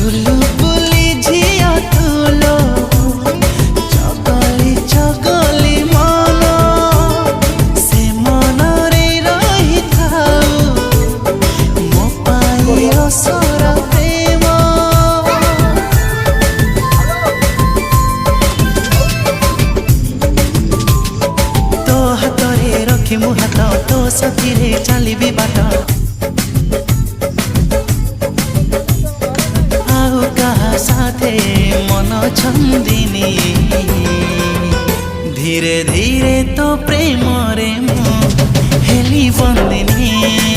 बुली झिया तुलो चगली चगली मन से मन रे रही थाऊ मो पाई असर प्रेम तो हाथ रखी मु हाथ तो साथी चली बाट साथे मन छंदिनी धीरे धीरे तो प्रेम रे मो हेली बंदिनी।